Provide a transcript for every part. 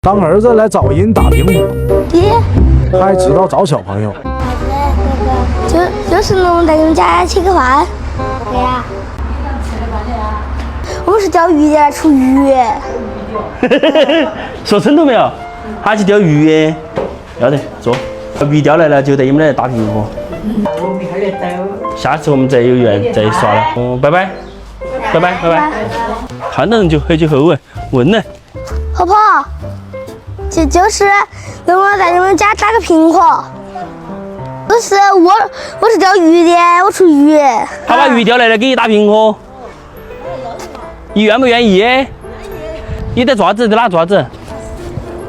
当儿子来找人打平伙，还知道找小朋友。就是能在你们家吃个饭。对呀。我们是钓鱼的，出鱼。说清楚没有？他去钓鱼，要得坐。鱼钓来了就带你们来打平伙。下次我们再有缘再耍了。拜拜，拜拜，拜拜。看到人就很厚问呢。婆婆，就是能不能在你们家打个平伙？不是我是钓鱼的，我出鱼。他把鱼钓来了给你打平伙，你愿不愿意？你得爪子，得拿爪子。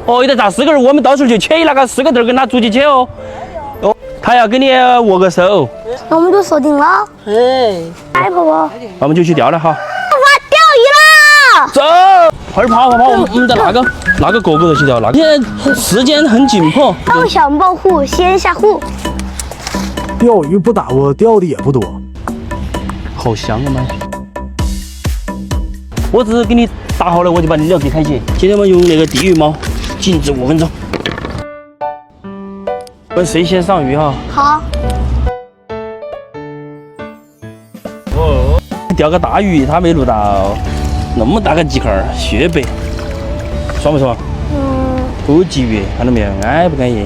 哦，你得砸4个人，我们到时候就切那个4个字跟他出去切哦。哦，他要跟你握个手。那我们就说定了。哎，婆婆，那我们就去钓了哈。我钓鱼了。走，快点跑，我们在那个角头去钓，那个现在时间很紧迫。刀上保护，先下湖。钓鱼不打我钓的也不多，好香啊妈！我只给你打好了，我就把你料给开起。今天我们用那个地鱼猫，静置5分钟。我们谁先上鱼哈？好。哦，钓个大鱼，他没录到，那么大个鲫壳，雪白，爽不爽？不鲫鱼，看到没有？安不安逸？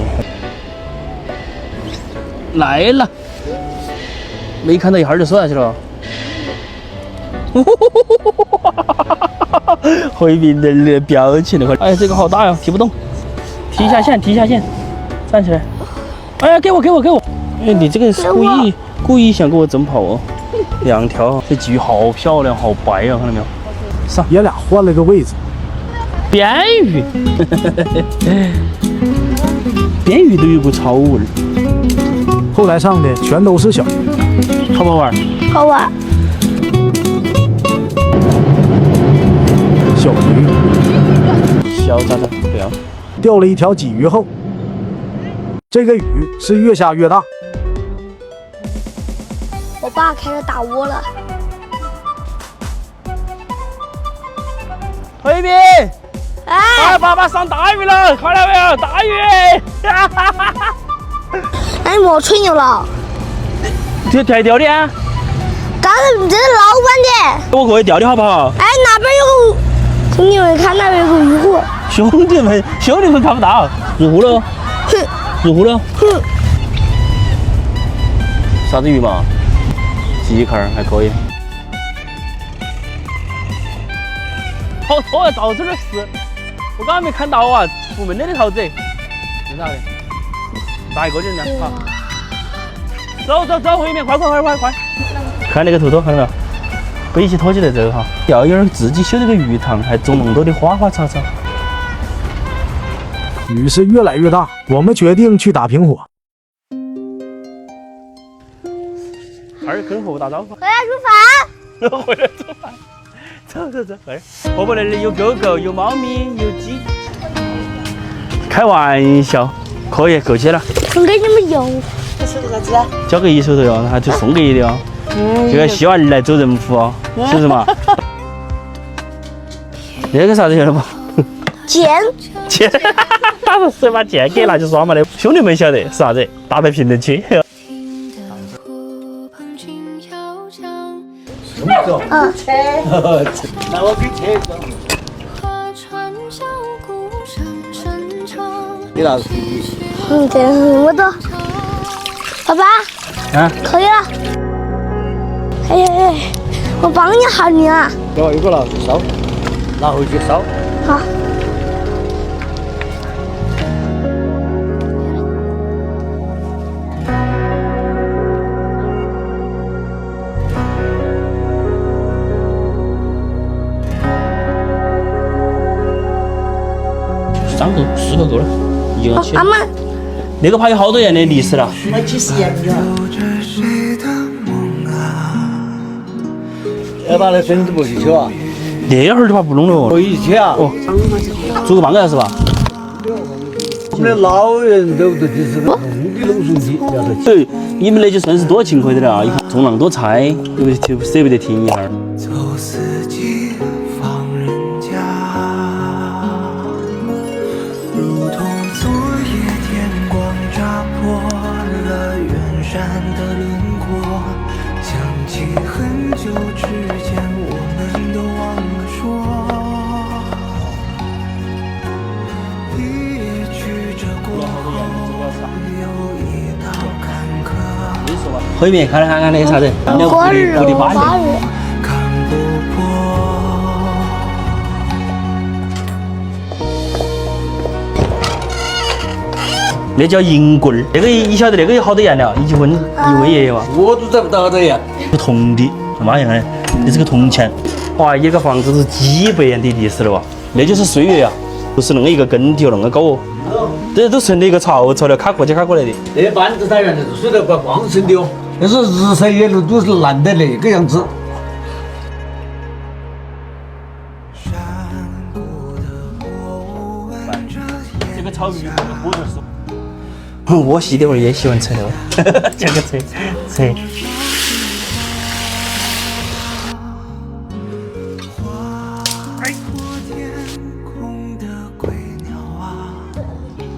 来了，没看到一会儿就收下去了。回民人的表情了，哎，这个好大呀，提不动，提一下线，站起来。哎，给我！哎，你这个是故意想给我整跑哦。2条，这鲫鱼好漂亮，好白啊，看到没有？上，爷俩换了个位置。边鱼，边鱼都有股草味儿。后来上的全都是小鱼，好不好玩？好玩。小鱼，小渣渣，对啊。钓了一条鲫鱼后，这个鱼是越下越大。我爸开始打我了。回民，哎，爸爸上大鱼了，看到没有？大鱼！那你莫吹牛了。这台钓的啊？刚才这是老板的。我过去钓的好不好？哎，那边有个，兄弟们看那边有个鱼湖。兄弟们看不到，入湖了。入湖了。啥子鱼嘛？鲫壳还可以。好多啊，到处都是。我刚刚没看到啊，出门的桃子。在哪里？打一个就人家。好。走，回面，快！看那个图，看到没有？背起拖起来走哈。钓友自己修了个鱼塘，还种那么多的花花草草。鱼是越来越大，我们决定去打平伙。跟婆婆打招呼。回来煮饭。回来做饭。走，快！婆婆那里有狗狗，有猫咪，有鸡。开玩笑，可以够起了。送给你们用。手头啥子啊？交给一手头哟，然后就送给你的哟。这个希望你来走人福哦，是不是嘛？那个啥子用的嘛？剑，他说谁把剑给拿去耍嘛的？兄弟们晓得是啥子？打在评论区。那我给切一个。你拿。这我的。爸爸。啊。可以了。哎，我帮你哈你啊。给一个拿去烧，拿回去烧。好。3个4个够了，一个切。妈妈，那个爬有好多盐的历史了。那几十盐的。要把那绳子不去切啊？那会儿就把不弄了。可以切啊。哦，做个半个小时吧。我们的老人都不就是弄的弄熟的，要得。对，你们那就算是多勤快点了啊！一看种那么多菜，又舍不得停一下儿。后面看看那个啥子，花儿的花花儿。那叫银棍儿，那个你晓得那个有好多颜料，一问爷爷嘛，我都找不到这样。是铜的，妈呀，这是个铜钱，哇，一个房子是几百年的历史了哇，那就是岁月呀，不是那么一个根蒂那么高哦，这都成了一个槽了，卡过去卡过来的。那板子它原来是水得怪旺盛的哦，但是日晒雨露都是烂得那个样子。这个炒鱼火就是。我媳妇儿也喜欢吃哦，这个吃。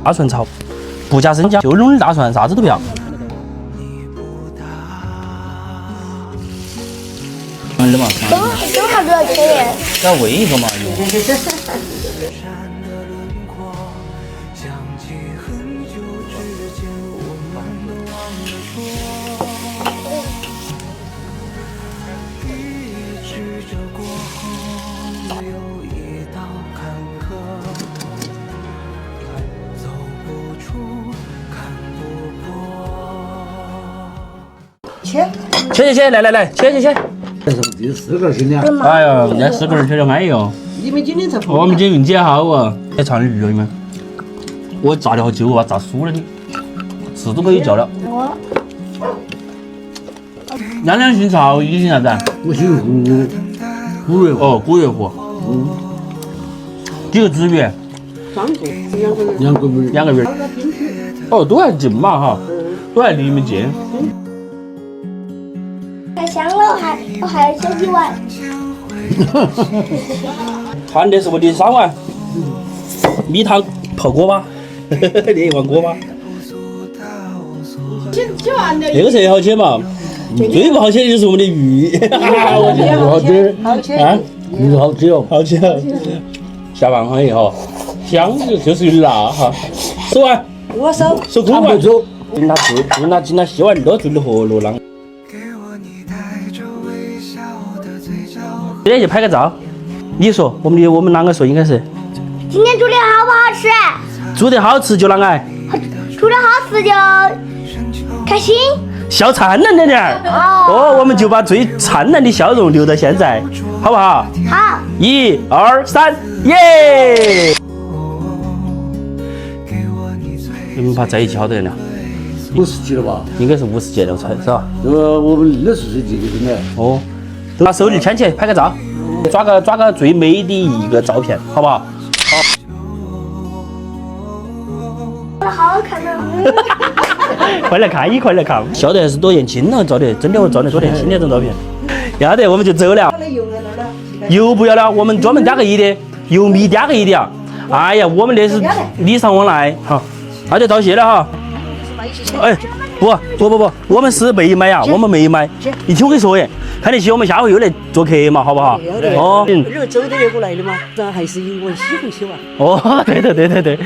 大蒜炒，不加生姜，就弄点大蒜，啥子都不要。完了嘛？正好就要吃的。要煨一个嘛。切，来，切。第4个新娘，哎呀，那4个人切得安逸哦。你们今天才我们今天运气也好啊，还唱点粤语吗？我炸得好久啊，炸酥了的，翅都可以叫了。娘娘姓曹，你姓啥子啊？我姓胡，古月哦，古月湖。几个子女？2个月， 2个月。 2个月。哦，都还近嘛哈，都还离你们近。太香了，我还要先洗碗。看的是我的3碗米汤泡锅巴，你一碗锅巴。吃完的。那个才好切嘛，最不好切的就是我们的鱼。我觉得好吃，好吃。啊，鱼好吃哦，好吃。下饭好以后，香就是有点辣哈。手完，我手。手空完，进他洗碗都做的活络啷。今天去拍个照，你说我们啷个说应该是？今天煮的好不好吃？煮得好吃就啷个？煮的好吃就开心。笑灿烂点儿。哦，我们就把最灿烂的笑容留到现在，好不好？好。1、2、3，耶！你们怕在一起好多人了？50级了吧？应该是50届了，才是吧？我们60岁这个真的。哦，把手里牵起拍个照，抓个最美的一个照片，好不好？好好看啊！快来看一块来看，笑得还是多年轻了，照的，真的我照的多年轻那张照片。要得，我们就走了。油不要了，我们专门加个1的，油米加个1的啊。哎呀，我们那是礼尚往来，好，那就道谢了哈。哎，不，我们是没买啊，我们没买。你听我跟你说耶，看得起我们下回又来做客嘛，好不好？哦，如果走的越过来的嘛，那还是以我喜欢喜欢。哦，对。